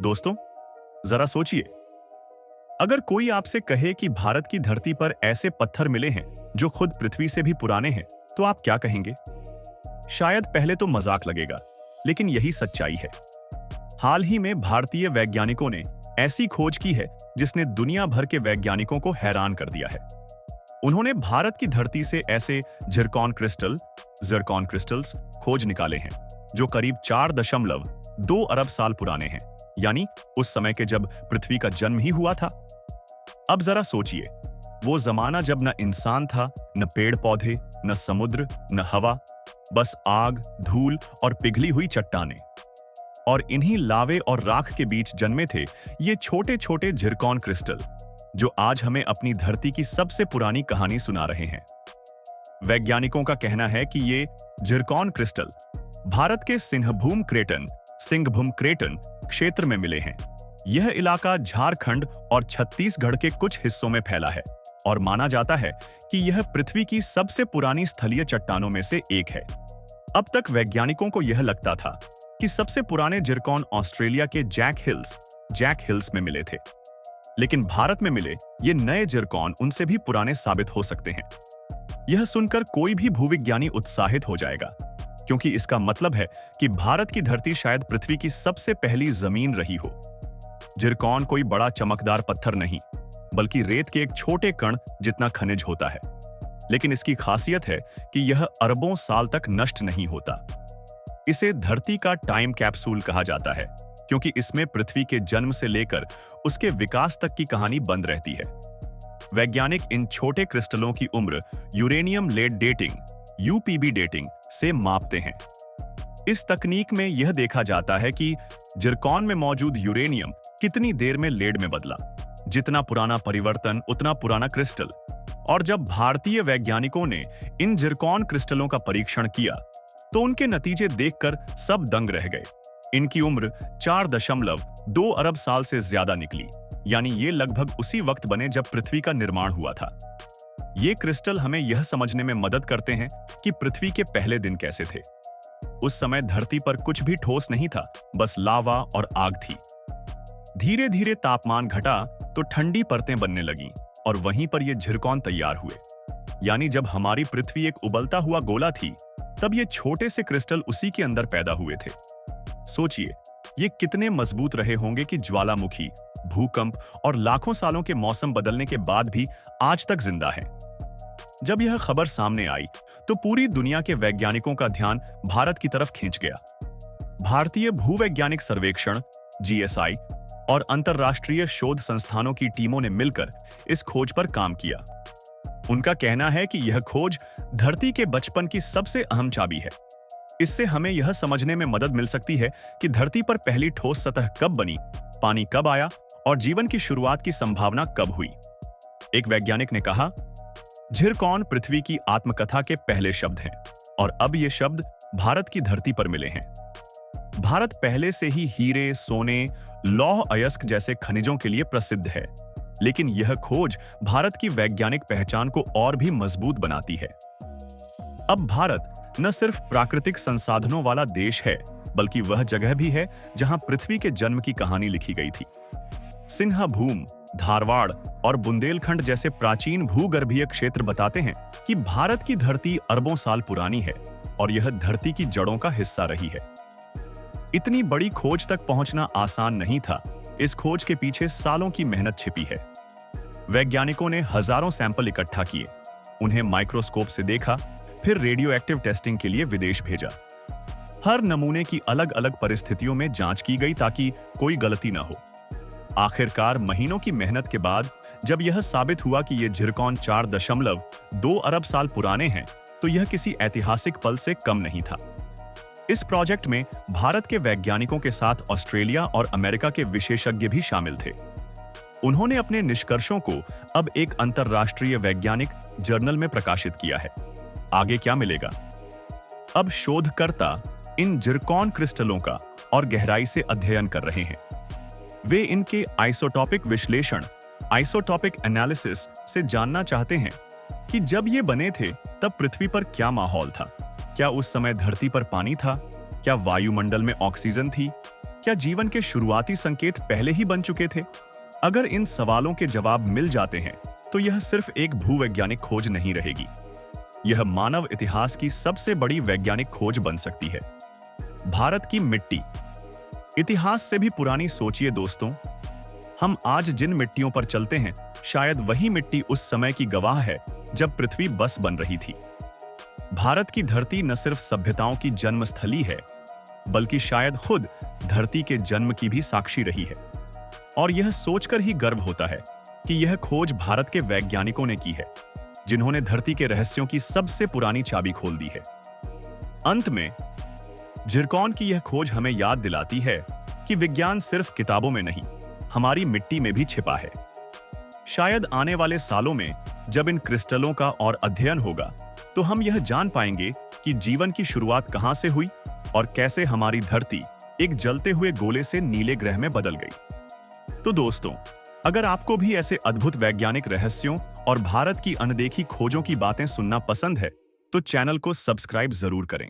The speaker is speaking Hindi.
दोस्तों, जरा सोचिए, अगर कोई आपसे कहे कि भारत की धरती पर ऐसे पत्थर मिले हैं जो खुद पृथ्वी से भी पुराने हैं, तो आप क्या कहेंगे? शायद पहले तो मजाक लगेगा, लेकिन यही सच्चाई है। हाल ही में भारतीय वैज्ञानिकों ने ऐसी खोज की है जिसने दुनिया भर के वैज्ञानिकों को हैरान कर दिया है। उन्होंने भारत की धरती से ऐसे ज़िरकॉन क्रिस्टल्स खोज निकाले हैं जो करीब 4.2 अरब साल पुराने हैं, यानी उस समय के जब पृथ्वी का जन्म ही हुआ था। अब जरा सोचिए, वो जमाना जब न इंसान था, न पेड़ पौधे, न समुद्र, न हवा, बस आग, धूल और पिघली हुई चट्टानें। और इन्हीं लावे और राख के बीच जन्मे थे ये छोटे छोटे ज़िरकॉन क्रिस्टल, जो आज हमें अपनी धरती की सबसे पुरानी कहानी सुना रहे हैं। वैज्ञानिकों का कहना है कि ये ज़िरकॉन क्रिस्टल भारत के सिंहभूम क्रेटन क्षेत्र में मिले हैं। यह इलाका झारखंड और छत्तीसगढ़ के कुछ हिस्सों में फैला है और माना जाता है कि यह पृथ्वी की सबसे पुरानी स्थलीय चट्टानों में से एक है। अब तक वैज्ञानिकों को यह लगता था कि सबसे पुराने ज़िरकॉन ऑस्ट्रेलिया के जैक हिल्स में मिले थे, लेकिन भारत में मिले ये नए ज़िरकॉन उनसे भी पुराने साबित हो सकते हैं। यह सुनकर कोई भी भूविज्ञानी उत्साहित हो जाएगा, क्योंकि इसका मतलब है कि भारत की धरती शायद पृथ्वी की सबसे पहली जमीन रही हो। ज़िरकॉन कोई बड़ा चमकदार पत्थर नहीं, बल्कि रेत के एक छोटे कण जितना खनिज होता है। लेकिन इसकी खासियत है कि यह अरबों साल तक नष्ट नहीं होता। इसे धरती का टाइम कैप्सूल कहा जाता है, क्योंकि इसमें पृथ्वी के जन्म से लेकर उसके विकास तक की कहानी बंद रहती है। वैज्ञानिक इन छोटे क्रिस्टलों की उम्र यूरेनियम लेड डेटिंग (यूपीबी) डेटिंग से मापते हैं। इस तकनीक में यह देखा जाता है कि ज़िरकॉन में मौजूद यूरेनियम कितनी देर में लेड में बदला। जितना पुराना परिवर्तन, उतना पुराना क्रिस्टल। और जब भारतीय वैज्ञानिकों ने इन ज़िरकॉन क्रिस्टलों का परीक्षण किया, तो उनके नतीजे देखकर सब दंग रह गए। इनकी उम्र 4.2 अरब साल से ज्यादा निकली, यानी ये लगभग उसी वक्त बने जब पृथ्वी का निर्माण हुआ था। ये क्रिस्टल हमें यह समझने में मदद करते हैं कि पृथ्वी के पहले दिन कैसे थे। उस समय धरती पर कुछ भी ठोस नहीं था, बस लावा और आग थी। धीरे धीरे तापमान घटा तो ठंडी परतें बनने लगीं और वहीं पर ये ज़िरकॉन तैयार हुए। यानी जब हमारी पृथ्वी एक उबलता हुआ गोला थी, तब ये छोटे से क्रिस्टल उसी के अंदर पैदा हुए थे। सोचिए, ये कितने मजबूत रहे होंगे कि ज्वालामुखी, भूकंप और लाखों सालों के मौसम बदलने के बाद भी आज तक जिंदा है। जब यह खबर सामने आई, तो पूरी दुनिया के वैज्ञानिकों का ध्यान भारत की तरफ खींच गया। भारतीय भूवैज्ञानिक सर्वेक्षण (जीएसआई) और अंतरराष्ट्रीय शोध संस्थानों की टीमों ने मिलकर इस खोज पर काम किया। उनका कहना है कि यह खोज धरती के बचपन की सबसे अहम चाबी है। इससे हमें यह समझने में मदद मिल सकती है कि धरती पर पहली ठोस सतह कब बनी, पानी कब आया और जीवन की शुरुआत की संभावना कब हुई। एक वैज्ञानिक ने कहा, ज़िरकॉन पृथ्वी की आत्मकथा के पहले शब्द हैं और अब ये शब्द भारत की धरती पर मिले हैं। भारत पहले से ही हीरे, सोने, लौह अयस्क जैसे खनिजों के लिए प्रसिद्ध है, लेकिन यह खोज भारत की वैज्ञानिक पहचान को और भी मजबूत बनाती है। अब भारत न सिर्फ प्राकृतिक संसाधनों वाला देश है, बल्कि वह जगह भी है जहां पृथ्वी के जन्म की कहानी लिखी गई थी। सिंहभूम, धारवाड़ और बुंदेलखंड जैसे प्राचीन भूगर्भीय क्षेत्र बताते हैं कि भारत की धरती अरबों साल पुरानी है और यह धरती की जड़ों का हिस्सा रही है। इतनी बड़ी खोज तक पहुंचना आसान नहीं था। इस खोज के पीछे सालों की मेहनत छिपी है। वैज्ञानिकों ने हजारों सैंपल इकट्ठा किए, उन्हें माइक्रोस्कोप से देखा, फिर रेडियो एक्टिव टेस्टिंग के लिए विदेश भेजा। हर नमूने की अलग अलग परिस्थितियों में जांच की गई ताकि कोई गलती न हो। आखिरकार महीनों की मेहनत के बाद जब यह साबित हुआ कि ये ज़िरकॉन 4.2 अरब साल पुराने हैं, तो यह किसी ऐतिहासिक पल से कम नहीं था। इस प्रोजेक्ट में भारत के वैज्ञानिकों के साथ ऑस्ट्रेलिया और अमेरिका के विशेषज्ञ भी शामिल थे। उन्होंने अपने निष्कर्षों को अब एक अंतरराष्ट्रीय वैज्ञानिक जर्नल में प्रकाशित किया है। आगे क्या मिलेगा? अब शोधकर्ता इन ज़िरकॉन क्रिस्टलों का और गहराई से अध्ययन कर रहे हैं। वे इनके आइसोटॉपिक विश्लेषण (आइसोटॉपिक एनालिसिस) से जानना चाहते हैं कि जब ये बने थे तब पृथ्वी पर क्या माहौल था। क्या उस समय धरती पर पानी था? क्या वायुमंडल में ऑक्सीजन थी? क्या जीवन के शुरुआती संकेत पहले ही बन चुके थे? अगर इन सवालों के जवाब मिल जाते हैं तो यह सिर्फ एक भूवैज्ञानिक खोज नहीं रहेगी। यह मानव इतिहास की सबसे बड़ी वैज्ञानिक खोज बन सकती है। भारत की मिट्टी इतिहास से भी पुरानी। सोचिए दोस्तों, हम आज जिन मिट्टियों पर चलते हैं, शायद वही मिट्टी उस समय की गवाह है जब पृथ्वी बस बन रही थी। भारत की धरती न सिर्फ सभ्यताओं की जन्मस्थली है, बल्कि शायद खुद धरती के जन्म की भी साक्षी रही है। और यह सोचकर ही गर्व होता है कि यह खोज भारत के वैज्ञानिकों ने की है, जिन्होंने धरती के रहस्यों की सबसे पुरानी चाबी खोल दी है। अंत में जिरकॉन की यह खोज हमें याद दिलाती है कि विज्ञान सिर्फ किताबों में नहीं, हमारी मिट्टी में भी छिपा है। शायद आने वाले सालों में जब इन क्रिस्टलों का और अध्ययन होगा, तो हम यह जान पाएंगे कि जीवन की शुरुआत कहां से हुई और कैसे हमारी धरती एक जलते हुए गोले से नीले ग्रह में बदल गई। तो दोस्तों, अगर आपको भी ऐसे अद्भुत वैज्ञानिक रहस्यों और भारत की अनदेखी खोजों की बातें सुनना पसंद है, तो चैनल को सब्सक्राइब जरूर करें।